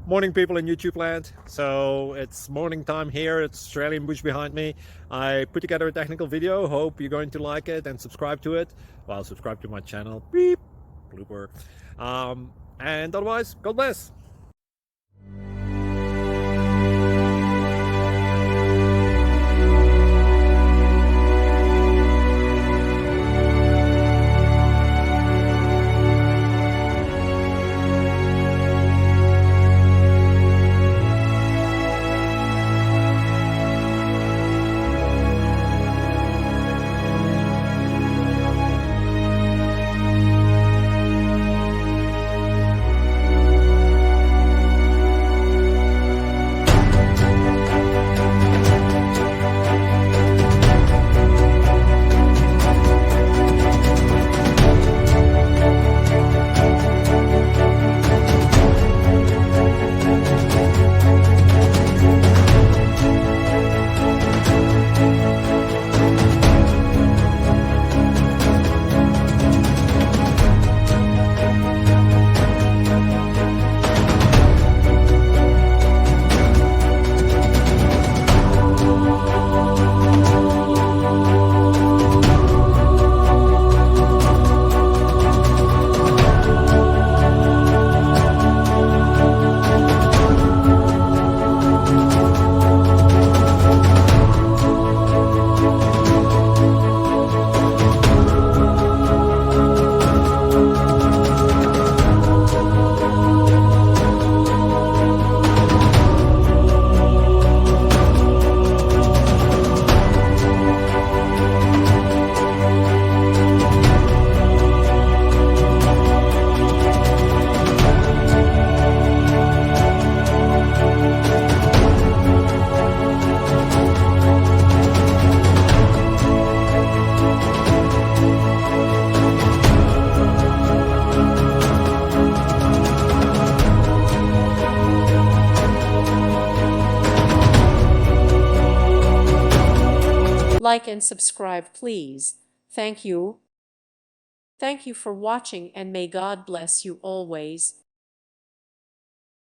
Morning, people in YouTube land. So it's morning time here. It's Australian bush behind me. I put together a technical video. Hope you're going to like it and subscribe to it. Well, subscribe to my channel. Beep. Blooper. And otherwise, God bless. Like and subscribe, please. Thank you. Thank you for watching, and may God bless you always.